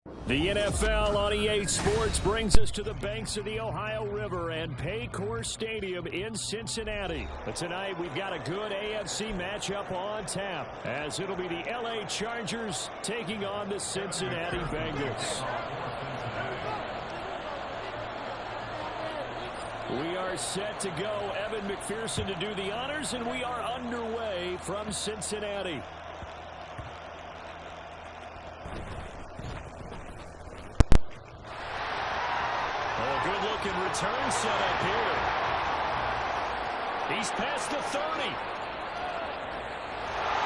The NFL on EA Sports brings us to the banks of the Ohio River and Paycor Stadium in Cincinnati. But tonight we've got a good AFC matchup on tap, as it'll be the LA Chargers taking on the Cincinnati Bengals. We are set to go. Evan McPherson to do the honors, and we are underway from Cincinnati. Good-looking return set up here. He's past the 30.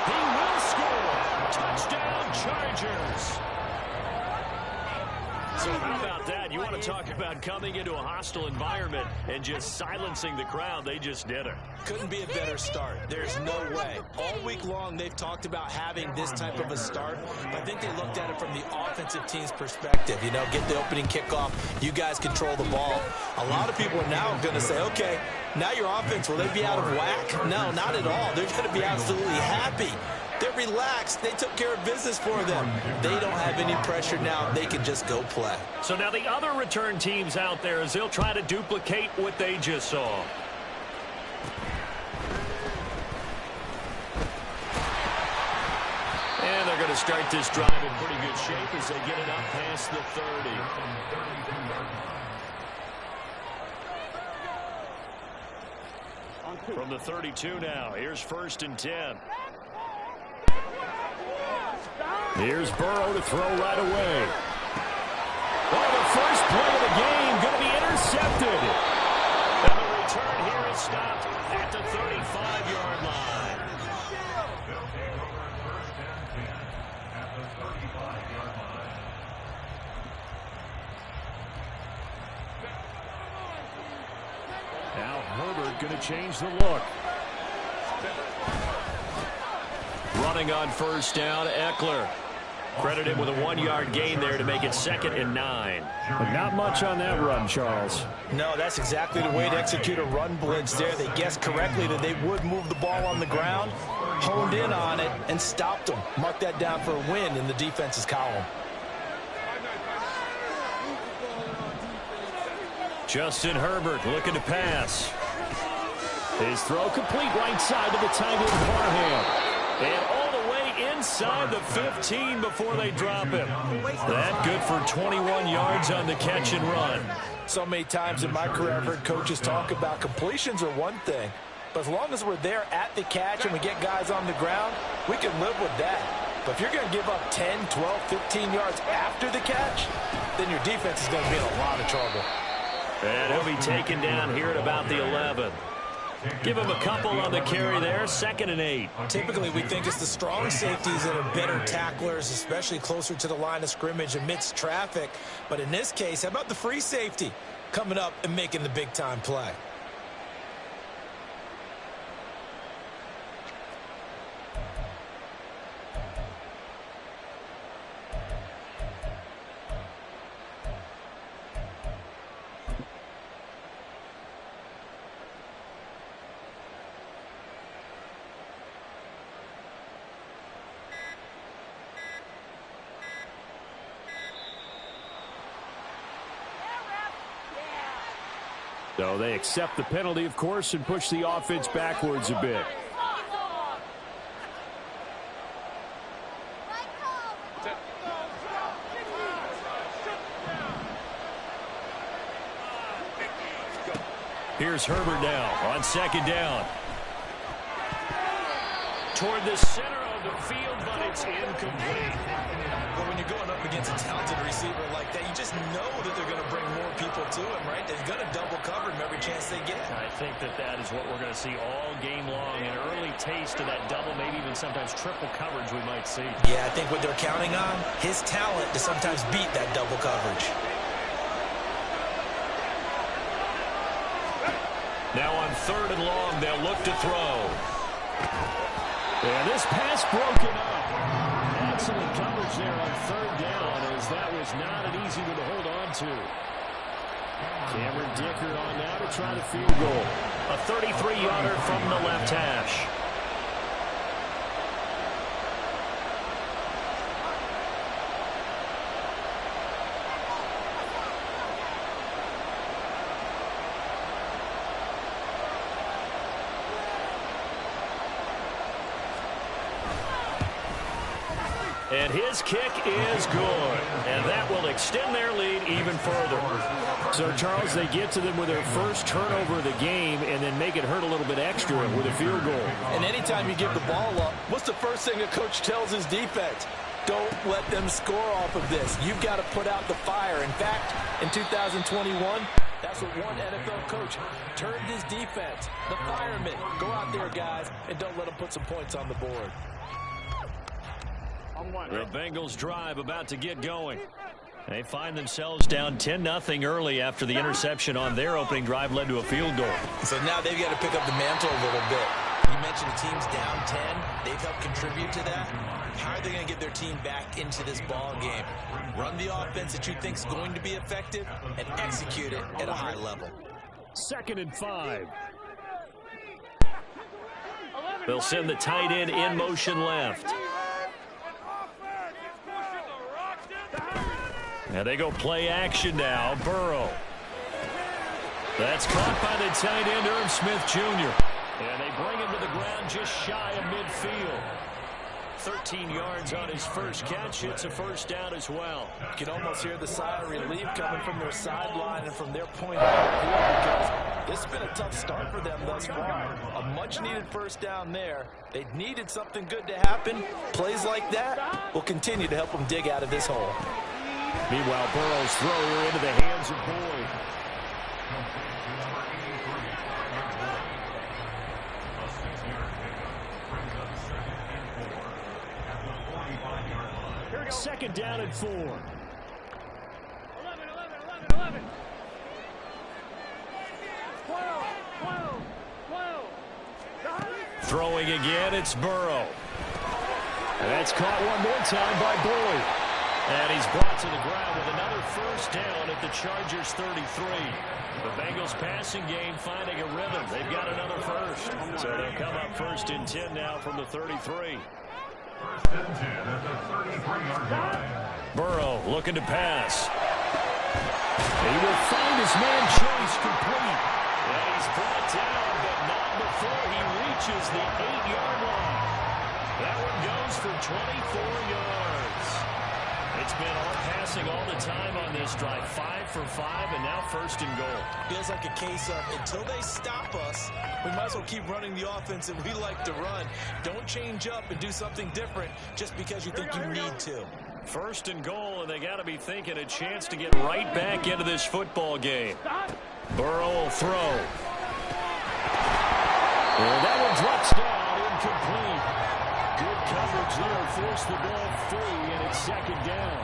He will score. Touchdown, Chargers. So how about that? You want to talk about coming into a hostile environment and just silencing the crowd. They just did it. Couldn't be a better start. There's no way. All week long, they've talked about having this type of a start. I think they looked at it from the offensive team's perspective. You know, get the opening kickoff. You guys control the ball. A lot of people are now going to say, okay, now your offense, will they be out of whack? No, not at all. They're going to be absolutely happy. They're relaxed. They took care of business for them. They don't have any pressure now. They can just go play. So now the other return teams out there, as they'll try to duplicate what they just saw. And they're going to start this drive in pretty good shape as they get it up past the 30. From the 32 now, here's 1st and 10. Here's Burrow to throw right away. Oh, the first play of the game going to be intercepted. And the return here is stopped at the 35-yard line. Now Herbert going to change the look. Running on 1st down, Eckler. Credit him with a 1-yard gain there to make it 2nd and 9. But not much on that run, Charles. No, that's exactly the way to execute a run blitz there. They guessed correctly that they would move the ball on the ground, honed in on it, and stopped them. Mark that down for a win in the defense's column. Justin Herbert looking to pass. His throw complete right side to the tight end Parham. And all the way inside the 15 before they drop him. That good for 21 yards on the catch and run. So many times in my career I've heard coaches talk about completions are one thing. But as long as we're there at the catch and we get guys on the ground, we can live with that. But if you're going to give up 10, 12, 15 yards after the catch, then your defense is going to be in a lot of trouble. And he'll be taken down here at about the 11. Give him a couple on the carry there, 2nd and 8. Typically, we think it's the strong safeties that are better tacklers, especially closer to the line of scrimmage amidst traffic. But in this case, how about the free safety coming up and making the big-time play? So they accept the penalty, of course, and push the offense backwards a bit. Here's Herbert now on 2nd down. Toward the center of the field, but it's incomplete. Well, when you're going up against a talented receiver like that, you just know that they're going to bring more people to him, right? They're going to double cover him every chance they get. I think that is what we're going to see all game long. An early taste of that double, maybe even sometimes triple coverage we might see. Yeah, I think what they're counting on, his talent to sometimes beat that double coverage. Now on 3rd and long, they'll look to throw. And this pass broken up. Excellent coverage there on 3rd down, as that was not an easy one to hold on to. Cameron Dicker on now to try the field goal. A 33-yarder from the left hash. And his kick is good. And that will extend their lead even further. So, Charles, they get to them with their first turnover of the game and then make it hurt a little bit extra with a field goal. And anytime you give the ball up, what's the first thing a coach tells his defense? Don't let them score off of this. You've got to put out the fire. In fact, in 2021, that's what one NFL coach turned his defense. The firemen. Go out there, guys, and don't let them put some points on the board. The Bengals drive about to get going. They find themselves down 10-0 early after the interception on their opening drive led to a field goal. So now they've got to pick up the mantle a little bit. You mentioned the team's down 10. They've helped contribute to that. How are they going to get their team back into this ball game? Run the offense that you think is going to be effective and execute it at a high level. 2nd and 5. They'll send the tight end in motion left. And they go play action now. Burrow. That's caught by the tight end, Irv Smith Jr. And they bring him to the ground just shy of midfield. 13 yards on his first catch. It's a first down as well. You can almost hear the sigh of relief coming from their sideline and from their point of view because this has been a tough start for them thus far. A much-needed first down there. They needed something good to happen. Plays like that will continue to help them dig out of this hole. Meanwhile, Burrow's throw into the hands of Boyd. Second down and 4. 11. Throwing again, it's Burrow. And that's caught one more time by Boyd. And he's brought to the ground with another first down at the Chargers' 33. The Bengals passing game finding a rhythm. They've got another first. So they'll come up 1st and 10 now from the 33. 1st and 10 at the 33-yard line. Burrow looking to pass. He will find his man Chase complete. And he's brought down, but not before he reaches the 8-yard line. That one goes for 24 yards. It's been all passing all the time on this drive. 5 for 5, and now 1st and goal. Feels like a case of until they stop us, we might as well keep running the offense that we like to run. Don't change up and do something different just because you think you need to. 1st and goal, and they got to be thinking a chance to get right back into this football game. Burrow will throw. And that one drops down, incomplete. Good coverage there, forced the ball free, and it's 2nd down.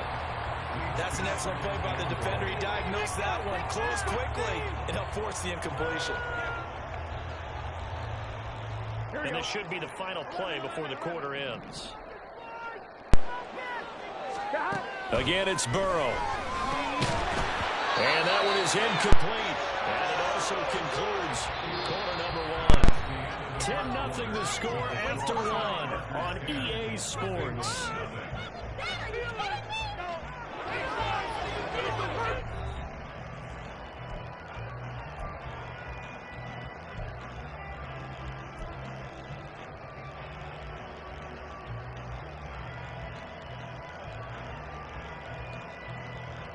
That's an excellent play by the defender. He diagnosed that one, closed quickly, and helped force the incompletion. And this should be the final play before the quarter ends. Again, it's Burrow. And that one is incomplete. And it also concludes quarter number 1. 10-0 the score after 1 on EA Sports.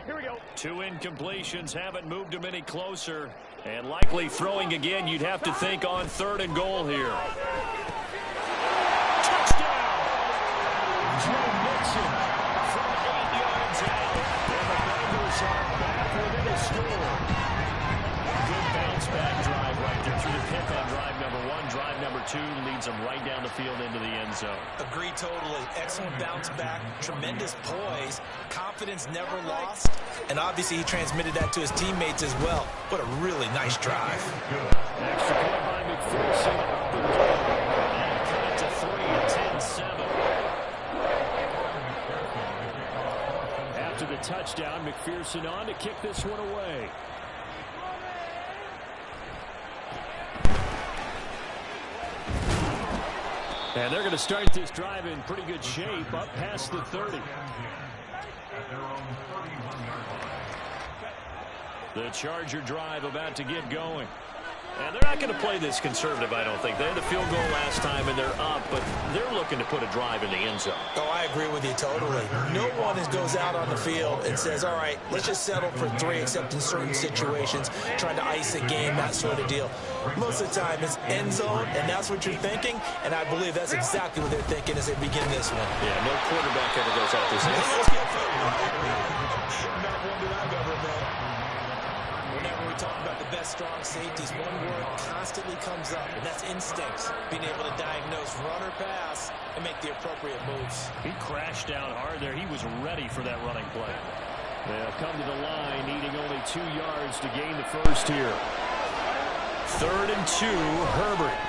Here we go. 2 incompletions haven't moved him any closer. And likely throwing again, you'd have to think on 3rd and goal here. Touchdown! Joe Mixon from 8 yards out. And the Bengals are back within a score. Good bounce back drive right there through the pick on drive number 1. Drive number 2 leads them right down the field into the end zone. Agree totally. Excellent bounce back. Tremendous poise. Confidence never lost. And obviously he transmitted that to his teammates as well. What a really nice drive. Extra point by McPherson. And cut it to 3 at 10-7. After the touchdown, McPherson on to kick this one away. And they're going to start this drive in pretty good shape, up past the 30. The Charger drive about to get going. And they're not going to play this conservative, I don't think. They had the field goal last time, and they're up, but they're looking to put a drive in the end zone. Oh, I agree with you totally. No one goes out on the field and says, all right, let's just settle for 3, except in certain situations, trying to ice a game, that sort of deal. Most of the time, it's end zone, and that's what you're thinking, and I believe that's exactly what they're thinking as they begin this one. Yeah, no quarterback ever goes out this end. Not one that I've ever met. Whenever we talk about the best strong safeties, one word constantly comes up, and that's instincts. Being able to diagnose run or pass and make the appropriate moves. He crashed down hard there. He was ready for that running play. They'll come to the line, needing only 2 yards to gain the first here. 3rd and 2, Herbert.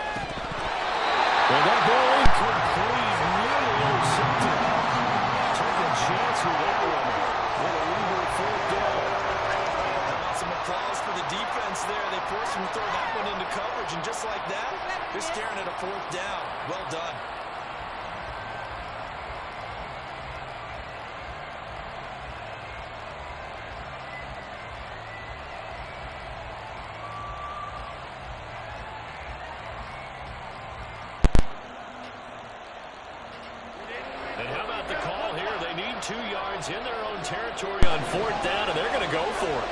And that ball incomplete, nearly intercepted. Took a chance with that one. What a leader, 4th down. Some applause for the defense there. They forced him to throw that one into coverage, and just like that, they're staring at a 4th down. Well done. And how about the call here? They need 2 yards in their own territory on 4th down, and they're going to go for it.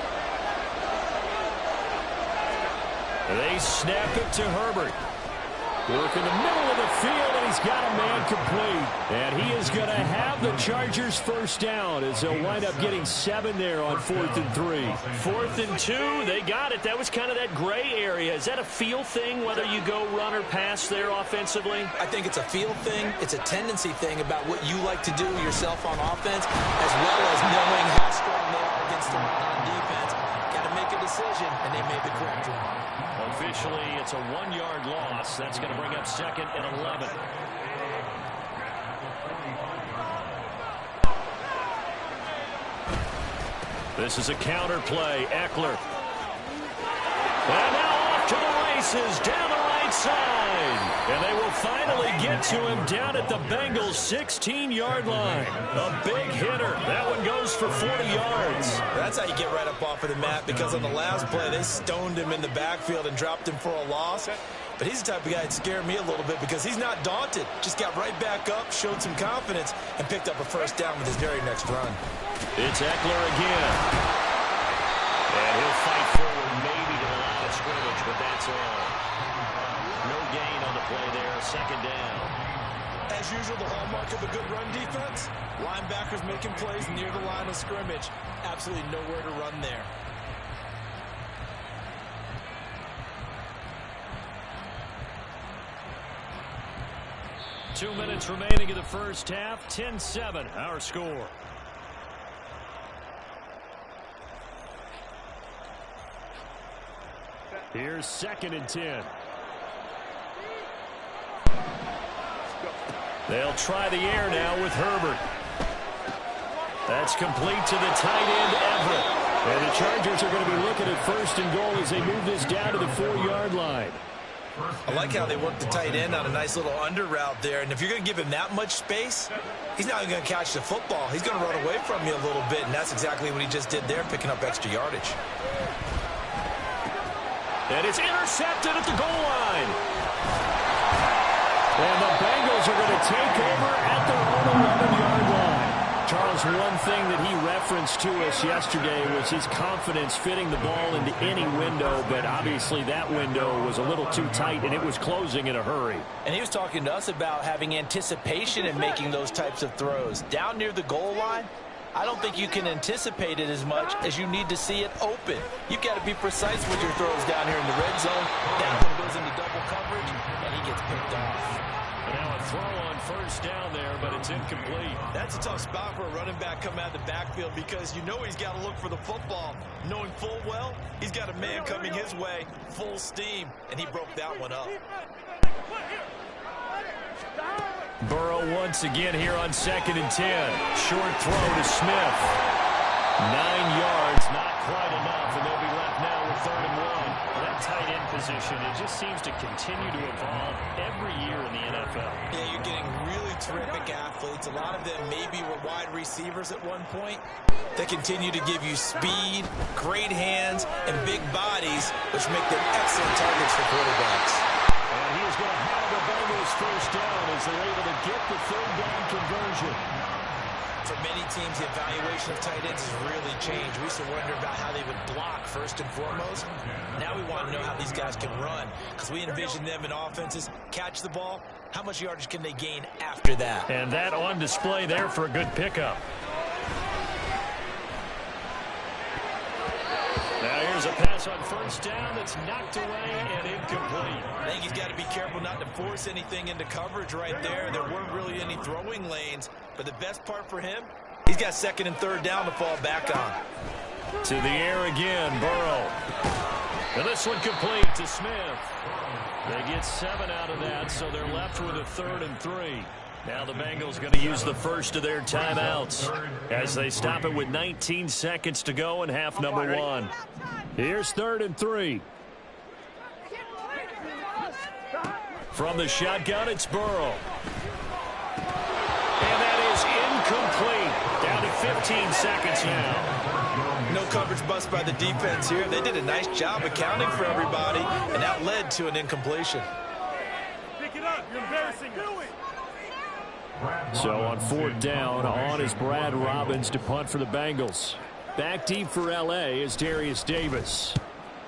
They snap it to Herbert. Work in the middle of the field, and he's got a man complete. And he is going to have the Chargers first down as they'll wind up getting 7 there on 4th and 3. 4th and 2, they got it. That was kind of that gray area. Is that a feel thing, whether you go run or pass there offensively? I think it's a feel thing. It's a tendency thing about what you like to do yourself on offense, as well as knowing how strong they are against the run on defense. Got to make a decision, and they made the correct one. Officially, it's a 1-yard loss. That's going to bring up 2nd and 11. This is a counter play. Eckler. And now off to the races down the right side. And they will finally get to him down at the Bengals' 16-yard line. A big hitter. That one goes for 40 yards. That's how you get right up off of the mat, because on the last play, they stoned him in the backfield and dropped him for a loss. But he's the type of guy that scared me a little bit because he's not daunted. Just got right back up, showed some confidence, and picked up a first down with his very next run. It's Eckler again. And he'll fight forward maybe to the line of scrimmage, but that's all. No gain on the play there, 2nd down. As usual, the hallmark of a good run defense, linebackers making plays near the line of scrimmage. Absolutely nowhere to run there. Two minutes remaining in the first half, 10-7, our score. Here's 2nd and 10. They'll try the air now with Herbert. That's complete to the tight end, Everett. And the Chargers are going to be looking at 1st and goal as they move this down to the 4-yard line. I like how they work the tight end on a nice little under route there. And if you're going to give him that much space, he's not going to catch the football. He's going to run away from you a little bit, and that's exactly what he just did there, picking up extra yardage. And it's intercepted at the goal line. And the Bengals are going to take over at their own 11-yard line. Charles, one thing that he referenced to us yesterday was his confidence fitting the ball into any window, but obviously that window was a little too tight, and it was closing in a hurry. And he was talking to us about having anticipation in making those types of throws. Down near the goal line, I don't think you can anticipate it as much as you need to see it open. You've got to be precise with your throws down here in the red zone. That one goes into double coverage, and he gets picked off. Now a throw on 1st down there, but it's incomplete. That's a tough spot for a running back coming out of the backfield, because you know he's got to look for the football, knowing full well he's got a man coming his way, full steam, and he broke that one up. Burrow once again here on 2nd and 10. Short throw to Smith. 9 yards, not quite enough, and they'll be left now with 3rd and 1. That tight end position, it just seems to continue to evolve every year in the NFL. Yeah, you're getting really terrific athletes. A lot of them maybe were wide receivers at one point. They continue to give you speed, great hands, and big bodies, which make them excellent targets for quarterbacks. And he is going to have the Bengals first down as they're able to get the third down conversion. For many teams, the evaluation of tight ends has really changed. We used to wonder about how they would block first and foremost. Now we want to know how these guys can run, because we envision them in offenses catch the ball. How much yardage can they gain after that? And that on display there for a good pickup. Now here's a pass on first down that's knocked away and incomplete. I think he's got to be careful not to force anything into coverage right there. There weren't really any throwing lanes, but the best part for him, he's got second and third down to fall back on. To the air again, Burrow. And this one complete to Smith. They get 7 out of that, so they're left with a 3rd and 3. Now the Bengals going to use the first of their timeouts as they stop it with 19 seconds to go in half number 1. Here's 3rd and 3. From the shotgun, it's Burrow. And that is incomplete. Down to 15 seconds now. No coverage bust by the defense here. They did a nice job accounting for everybody, and that led to an incompletion. Pick it up. You're embarrassing. Do it. So on 4th down, on is Brad Robbins to punt for the Bengals. Back deep for L.A. is Darius Davis.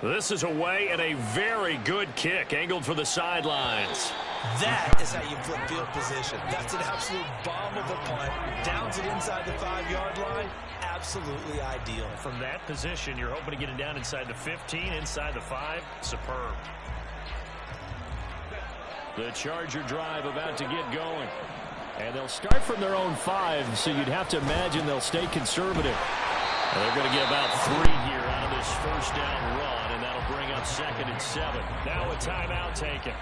This is away and a very good kick angled for the sidelines. That is how you flip field position. That's an absolute bomb of a punt. Downs it inside the 5-yard line. Absolutely ideal. From that position, you're hoping to get it down inside the 15, inside the 5. Superb. The Charger drive about to get going. And they'll start from their own 5, so you'd have to imagine they'll stay conservative. And they're going to get about 3 here out of this first down run, and that'll bring up 2nd and 7. Now a timeout taken.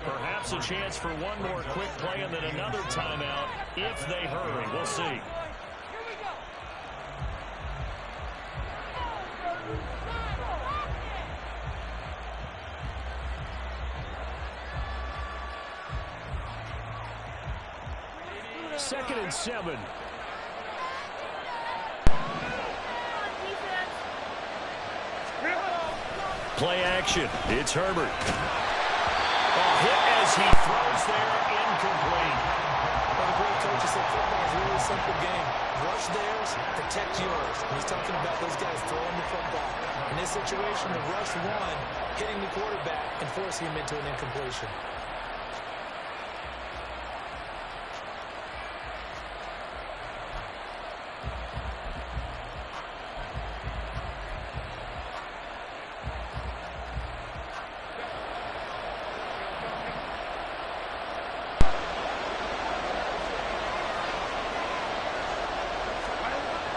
Perhaps a chance for one more quick play and then another timeout if they hurry. We'll see. Second and 7. Play action. It's Herbert. A hit as he throws there, incomplete. Well, the great coaches said football is a really simple game. Rush theirs, protect yours. And he's talking about those guys throwing the football. In this situation, the rush one, hitting the quarterback and forcing him into an incompletion.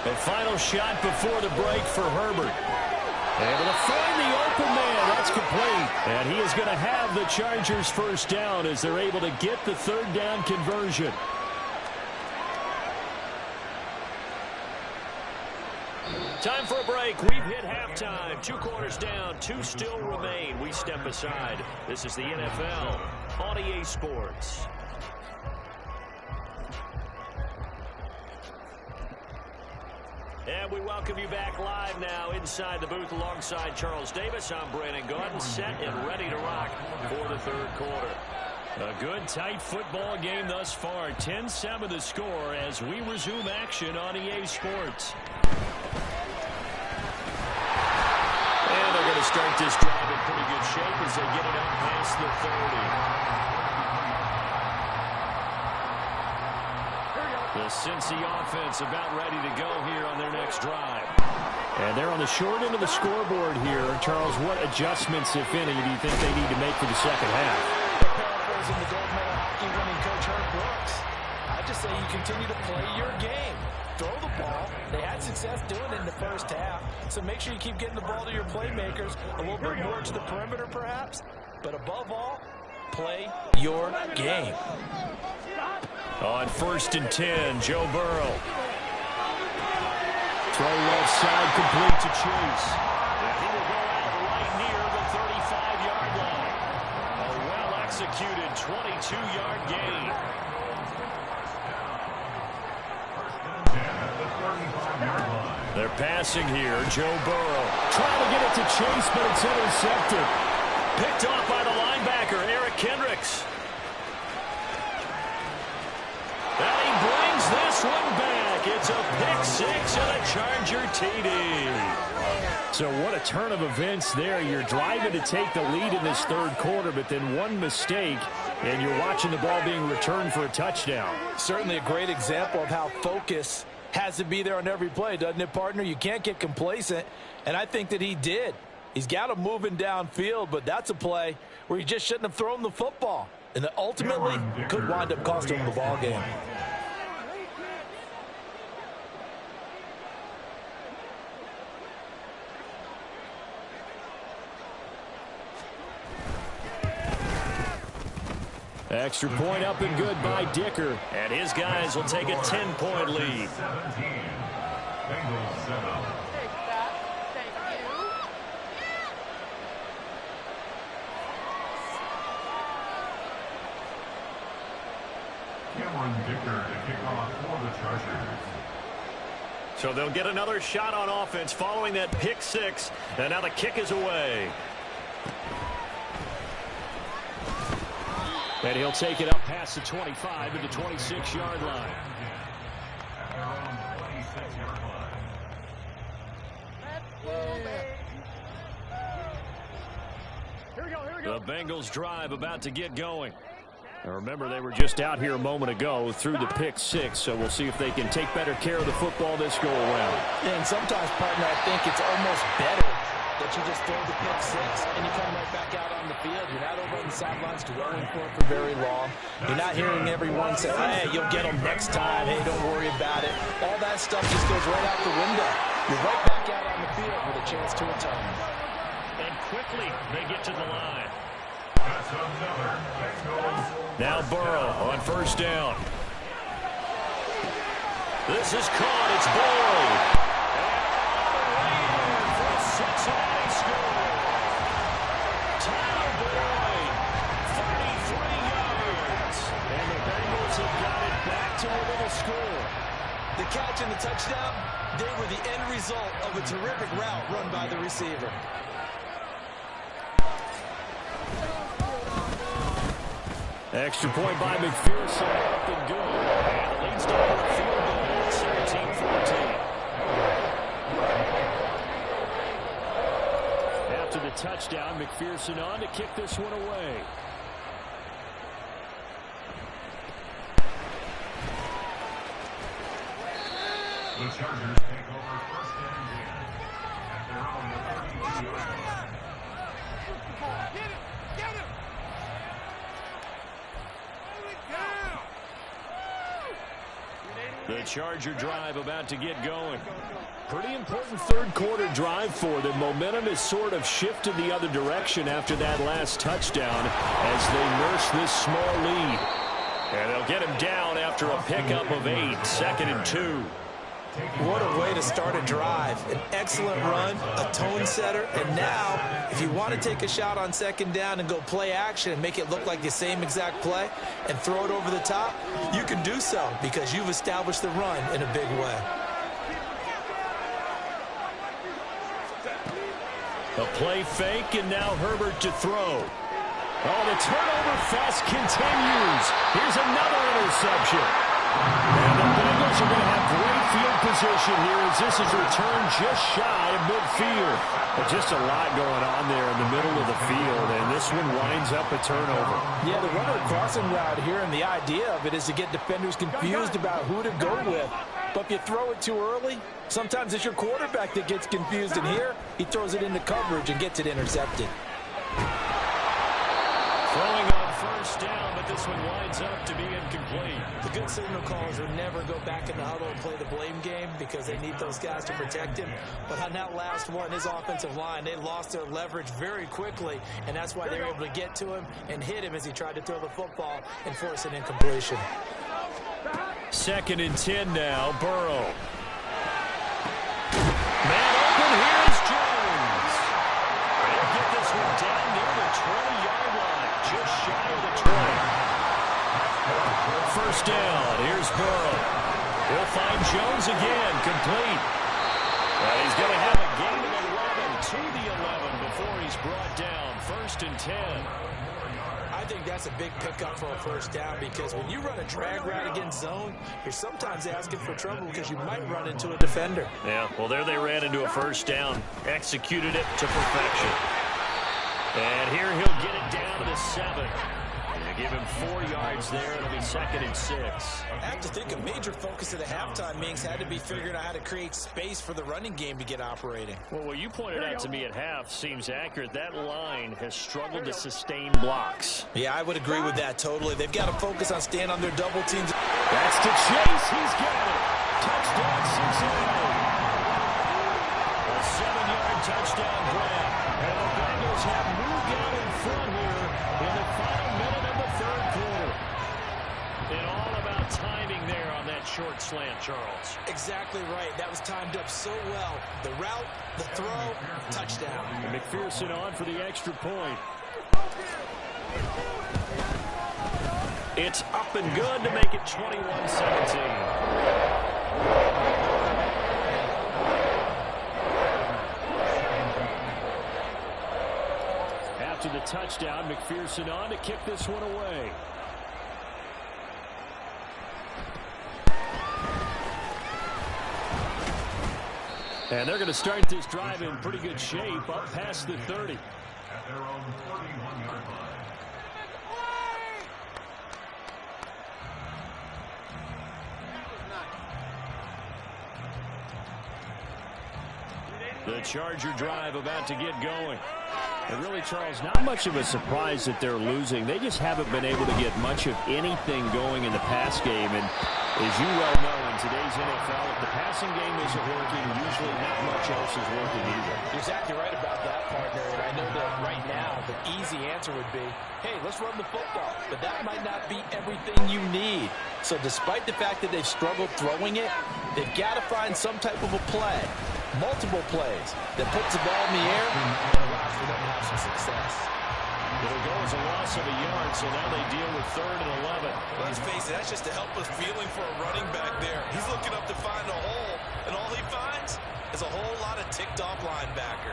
A final shot before the break for Herbert. Able to find the open man. That's complete. And he is going to have the Chargers first down as they're able to get the 3rd down conversion. Time for a break. We've hit halftime. 2 quarters down. 2 still remain. We step aside. This is the NFL on EA Sports. And we welcome you back live now inside the booth alongside Charles Davis. I'm Brandon Gordon, set and ready to rock for the 3rd quarter. A good, tight football game thus far. 10-7 the score as we resume action on EA Sports. And they're going to start this drive in pretty good shape as they get it up past the 30. The Cincy offense about ready to go here on their next drive. And they're on the short end of the scoreboard here. Charles, what adjustments, if any, do you think they need to make for the second half? Paraphrasing the gold medal hockey winning coach Herb Brooks, I just say you continue to play your game. Throw the ball. They had success doing it in the first half. So make sure you keep getting the ball to your playmakers, a little bit more to the perimeter perhaps. But above all, play your game. On 1st and 10, Joe Burrow. Throw left side, complete to Chase. And he will go out right near the 35-yard line. A well-executed 22-yard gain. And at the 35-yard line. They're passing here. Joe Burrow trying to get it to Chase, but it's intercepted. Picked off by the linebacker, Eric Kendricks. And he brings this one back. It's a pick six and a Charger TD. So what a turn of events there. You're driving to take the lead in this third quarter, but then one mistake, and you're watching the ball being returned for a touchdown. Certainly a great example of how focus has to be there on every play, doesn't it, partner? You can't get complacent, and I think that he did. He's got him moving downfield, but that's a play where he just shouldn't have thrown the football. And that ultimately could wind up costing him the ball game. Extra point up and good by Dicker. And his guys will take a 10-point lead. 17. Bengals 7. Cameron Dicker to kick off for the Chargers. So they'll get another shot on offense following that pick six. And now the kick is away. And he'll take it up past the 25 to the 26-yard line. At their own 26-yard line. The Bengals drive about to get going. Now remember, they were just out here a moment ago through the pick six, so we'll see if they can take better care of the football this go around. Yeah, and sometimes, partner, I think it's almost better that you just throw the pick six and you come right back out on the field. You're not over on the sidelines dwelling for it for very long. You're not hearing everyone say, hey, you'll get them next time. Hey, don't worry about it. All that stuff just goes right out the window. You're right back out on the field with a chance to return. And quickly, they get to the line. That's another Bengals. Now Burrow on first down. This is caught. It's Boyd. Cincinnati score. Tyler Boyd, 33 yards. And the Bengals have got it back to a little score. The catch and the touchdown, they were the end result of a terrific route run by the receiver. Extra point by McPherson. Up and good. And it leads to a field goal. 17-14. After the touchdown, McPherson on to kick this one away. The Chargers take over first and 10 at their own 32-yard line. Get him! The Charger drive about to get going. Pretty important third quarter drive for them. Momentum has sort of shifted the other direction after that last touchdown as they nurse this small lead. And they'll get him down after a pickup of 8, 2nd and 2. What a way to start a drive. An excellent run, a tone setter, and now, if you want to take a shot on second down and go play action and make it look like the same exact play and throw it over the top, you can do so because you've established the run in a big way. A play fake, and now Herbert to throw. Oh, the turnover fest continues. Here's another interception. And the Bengals are going to have great field position here as this is returned just shy of midfield. But just a lot going on there in the middle of the field, and this one winds up a turnover. Yeah, the runner crossing route here, and the idea of it is to get defenders confused about who to go with. But if you throw it too early, sometimes it's your quarterback that gets confused, and here he throws it into coverage and gets it intercepted. Throwing on first down, but this one winds up to be incomplete. The good signal callers would never go back in the huddle and play the blame game because they need those guys to protect him. But on that last one, his offensive line, they lost their leverage very quickly, and that's why they were able to get to him and hit him as he tried to throw the football and force an incompletion. 2nd and 10 now, Burrow. Man open, here's Jones. They'll get this one down near the 20-yard line, just shy of the 20. First down, here's Burrow. He'll find Jones again, complete. And he's going to have a gain of 11 to the 11 before he's brought down. 1st and 10. I think that's a big pickup for a first down because when you run a drag route against zone, you're sometimes asking for trouble because you might run into a defender. Yeah, well, there they ran into a first down. Executed it to perfection. And here he'll get it down to the 7. They give him 4 yards there. It'll be 2nd and 6. I have to think a major focus of the halftime, Minks, had to be figuring out how to create space for the running game to get operating. Well, what you pointed out to me at half seems accurate. That line has struggled to sustain blocks. Yeah, I would agree with that totally. They've got to focus on staying on their double teams. That's to Chase. He's got it. Touchdown, Cincinnati. A 7-yard touchdown grab. And the Bengals have moved out in front here in the final minute of the 3rd quarter. And all about timing there on that short slant, Charles. Exactly right. That was timed up so well. The route, the throw, touchdown. And McPherson on for the extra point. It's up and good to make it 21-17. After the touchdown, McPherson on to kick this one away. And they're going to start this drive in pretty good shape up past the 30. At their own 31-yard line. The Charger drive about to get going. And really, Charles, not much of a surprise that they're losing. They just haven't been able to get much of anything going in the pass game. And as you well know, in today's NFL, if the passing game isn't working, usually not much else is working either. You're exactly right about that, partner. And I know that right now the easy answer would be, hey, let's run the football. But that might not be everything you need. So despite the fact that they've struggled throwing it, they've got to find some type of a play, multiple plays, that puts the ball in the air and allows for them to have some success. It'll go as a loss of a yard, so now they deal with 3rd and 11. Let's face it, that's just a helpless feeling for a running back there. He's looking up to find a hole, and all he finds is a whole lot of ticked-off linebacker.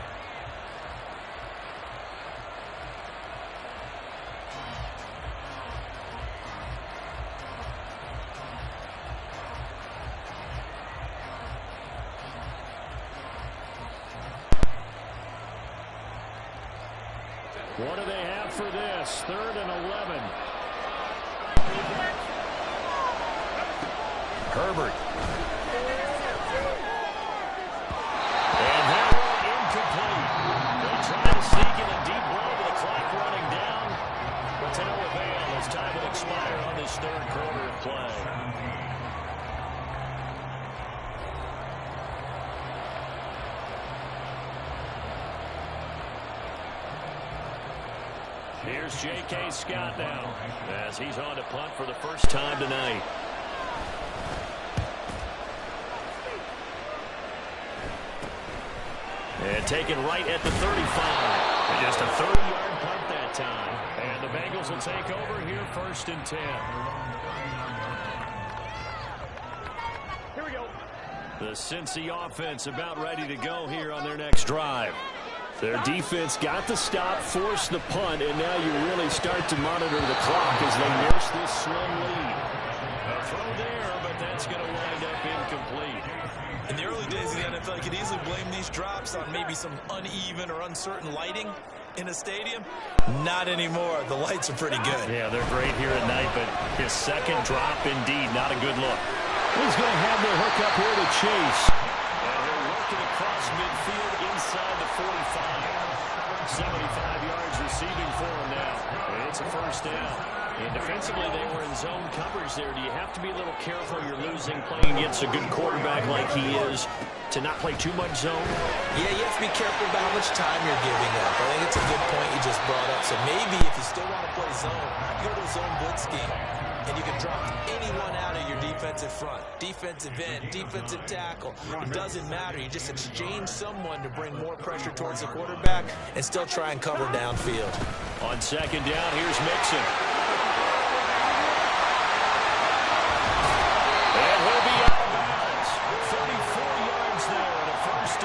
What do they have for this? 3rd and 11. Herbert. And that one incomplete. They try to sneak in a deep blow with the clock running down. But to no avail as time will expire on this 3rd quarter of play. Here's J.K. Scott now as he's on to punt for the first time tonight. And taken right at the 35. And just a 30-yard punt that time. And the Bengals will take over here 1st and 10. Here we go. The Cincy offense about ready to go here on their next drive. Their defense got the stop, forced the punt, and now you really start to monitor the clock as they nurse this slim lead. A throw there, but that's going to wind up incomplete. In the early days of the NFL, you could easily blame these drops on maybe some uneven or uncertain lighting in a stadium. Not anymore. The lights are pretty good. Yeah, they're great here at night, but his second drop, indeed, not a good look. He's going to have the hook up here to Chase. And he'll work it across midfield inside the 45. 75 yards receiving for him now. It's a first down. And defensively, they were in zone coverage there. Do you have to be a little careful? You're losing playing against a good quarterback like he is to not play too much zone? Yeah, you have to be careful about how much time you're giving up. I think it's a good point you just brought up. So maybe if you still want to play zone, go to a zone blitz scheme. And you can drop anyone out of your defensive front. Defensive end, defensive tackle. It doesn't matter. You just exchange someone to bring more pressure towards the quarterback and still try and cover downfield. On second down, here's Mixon. And he'll be out of bounds. 34 yards there and a first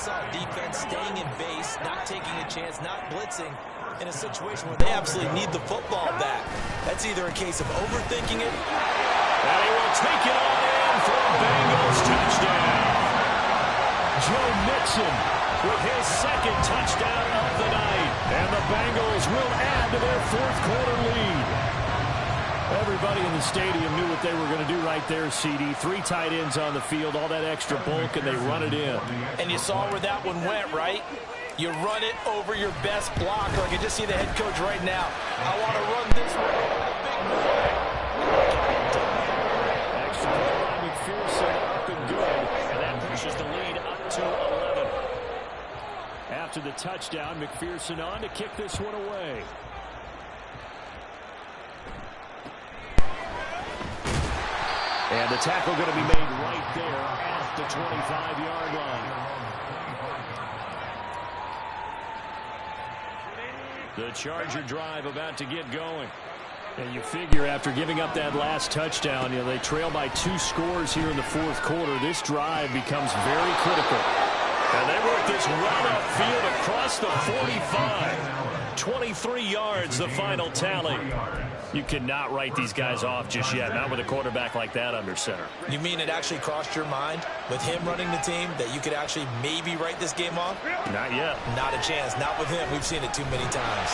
saw defense staying in base, not taking a chance, not blitzing in a situation where they absolutely need the football back. That's either a case of overthinking it. And he will take it on in for a Bengals touchdown. Joe Mixon with his second touchdown of the night. And the Bengals will add to their fourth quarter lead. Everybody in the stadium knew what they were going to do right there, CD. 3 tight ends on the field, all that extra bulk, and they run it in. And you saw where that one went, right? You run it over your best blocker. I can just see the head coach right now. I want to run this way. Extra point by McPherson, up and good. And that pushes the lead up to 11. After the touchdown, McPherson on to kick this one away. And the tackle going to be made right there at the 25-yard line. The Charger drive about to get going. And you figure after giving up that last touchdown, they trail by 2 scores here in the fourth quarter. This drive becomes very critical. And they work this run upfield across the 45. 23 yards, the final tally. You cannot write these guys off just yet, not with a quarterback like that under center. You mean it actually crossed your mind with him running the team that you could actually maybe write this game off? Not yet. Not a chance. Not with him. We've seen it too many times.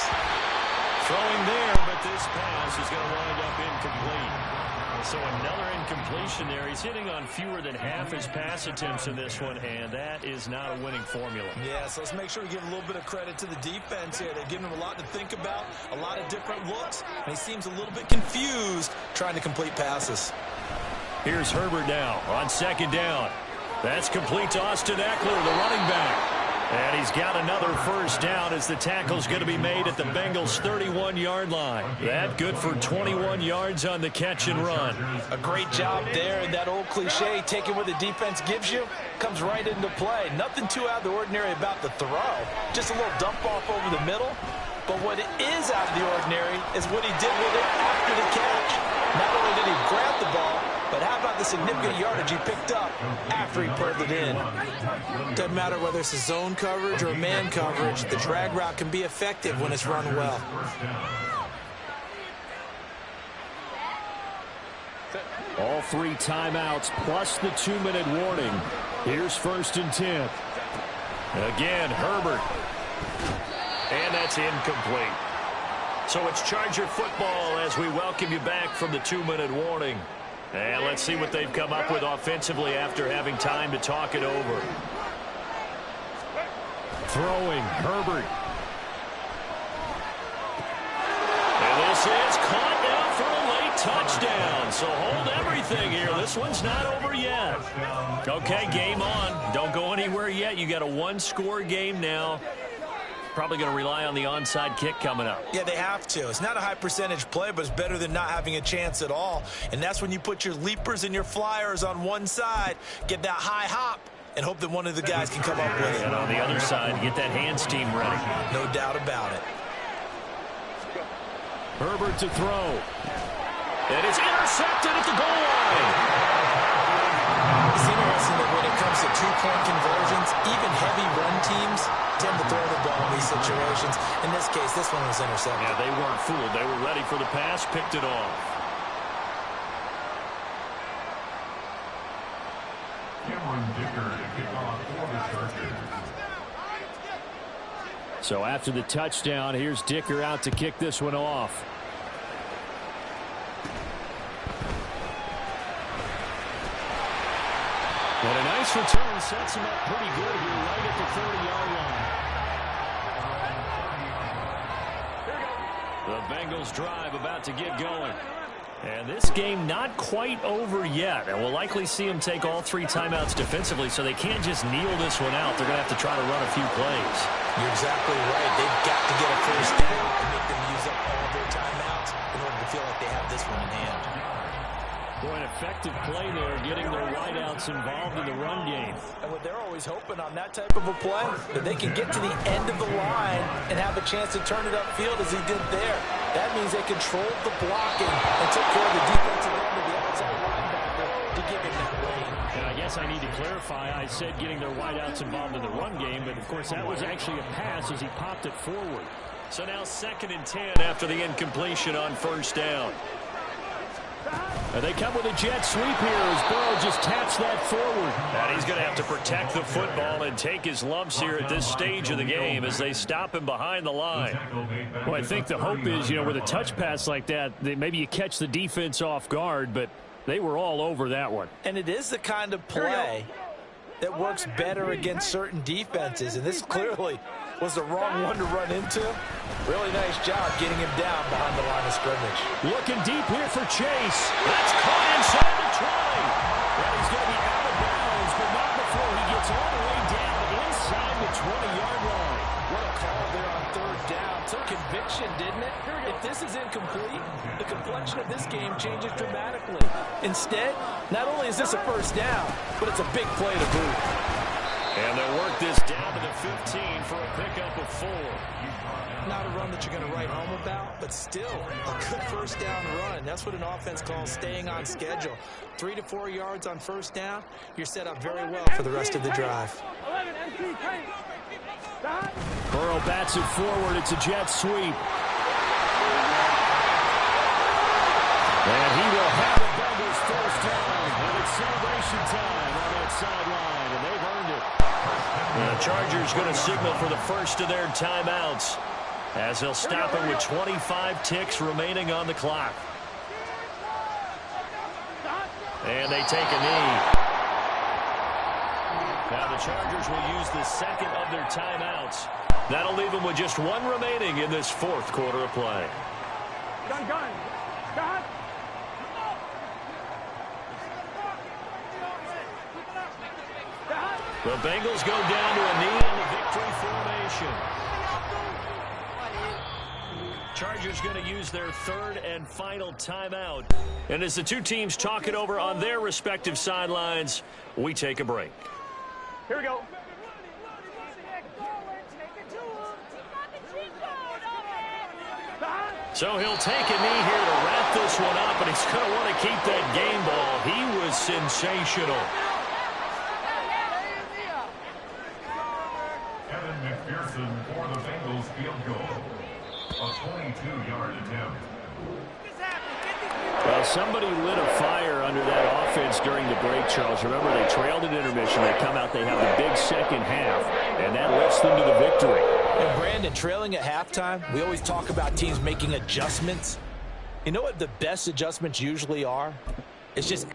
Throwing there, but this pass is going to wind up incomplete. So another incompletion there. He's hitting on fewer than half his pass attempts in this one, and that is not a winning formula. Yeah, so let's make sure we give a little bit of credit to the defense here. They're giving him a lot to think about, a lot of different looks, and he seems a little bit confused trying to complete passes. Here's Herbert now on second down. That's complete to Austin Eckler, the running back. And he's got another first down as the tackle's going to be made at the Bengals' 31-yard line. That good for 21 yards on the catch and run. A great job there, and that old cliche, taking what the defense gives you, comes right into play. Nothing too out of the ordinary about the throw. Just a little dump off over the middle. But what is out of the ordinary is what he did with it after the catch. Not only did he grab the ball, but how about the significant yardage he picked up after he pulled it in? Doesn't matter whether it's a zone coverage or man coverage, the drag route can be effective when it's run well. All 3 timeouts plus the 2-minute warning. Here's 1st and 10. Again, Herbert. And that's incomplete. So it's Charger football as we welcome you back from the 2-minute warning. And let's see what they've come up with offensively after having time to talk it over. Throwing, Herbert. And this is caught now for a late touchdown. So hold everything here. This one's not over yet. Okay, game on. Don't go anywhere yet. You got a 1-score game now. Probably going to rely on the onside kick coming up. Yeah, they have to. It's not a high percentage play, but it's better than not having a chance at all. And that's when you put your leapers and your flyers on one side, get that high hop, and hope that one of the guys can come up with it. And on the other side, get that hands team ready. No doubt about it. Herbert to throw. And it's intercepted at the goal line. It's interesting that when it comes to 2-point conversions, even heavy run teams tend to throw the ball in these situations. In this case, this one was intercepted. Yeah, they weren't fooled. They were ready for the pass, picked it off. Cameron Dicker to kick off for the Chargers. So after the touchdown, here's Dicker out to kick this one off. And a nice return sets him up pretty good here right at the 30-yard line. The Bengals drive about to get going. And this game not quite over yet. And we'll likely see them take all 3 timeouts defensively, so they can't just kneel this one out. They're going to have to try to run a few plays. You're exactly right. They've got to get a first down and make them use up all their timeouts in order to feel like they have this one in hand. Boy, an effective play there, getting their wideouts involved in the run game. And what they're always hoping on that type of a play, that they can get to the end of the line and have a chance to turn it upfield as he did there. That means they controlled the blocking and took care of the defensive end of the outside linebacker to give him that lane. And I guess guess I need to clarify. I said getting their wideouts involved in the run game, but of course that was actually a pass as he popped it forward. So now 2nd and 10 after the incompletion on 1st down. And they come with a jet sweep here as Burrow just taps that forward. And he's going to have to protect the football and take his lumps here at this stage of the game as they stop him behind the line. Well, I think the hope is, with a touch pass like that, maybe you catch the defense off guard, but they were all over that one. And it is the kind of play that works better against certain defenses, and this clearly was the wrong one to run into. Really nice job getting him down behind the line of scrimmage. Looking deep here for Chase. That's caught inside the 20. Well, he's going to be out of bounds, but not before he gets all the way down inside the 20-yard line. What a call there on 3rd down. Took conviction, didn't it? If this is incomplete, the complexion of this game changes dramatically. Instead, not only is this a 1st down, but it's a big play to boot. And they'll work this down to the 15 for a pickup of 4. Not a run that you're going to write home about, but still a good 1st down run. That's what an offense calls staying on schedule. 3 to 4 yards on 1st down, you're set up very well for the rest of the drive. Burrow bats it forward. It's a jet sweep. And he will have the Bengals 1st down. And it's celebration time on that sideline, and they've earned it. And the Chargers going to signal for the first of their timeouts as they'll stop it with 25 ticks remaining on the clock. And they take a knee. Now the Chargers will use the 2nd of their timeouts. That'll leave them with just 1 remaining in this 4th quarter of play. Gun. The Bengals go down to a knee in the victory formation. Chargers going to use their 3rd and final timeout. And as the two teams talk it over on their respective sidelines, we take a break. Here we go. So he'll take a knee here to wrap this one up, and he's going to want to keep that game ball. He was sensational. McPherson for the Bengals field goal. A 22-yard attempt. Well, somebody lit a fire under that offense during the break, Charles. Remember, they trailed at intermission. They come out, they have the big 2nd half, and that lifts them to the victory. And Brandon, trailing at halftime, we always talk about teams making adjustments. You know what the best adjustments usually are? It's just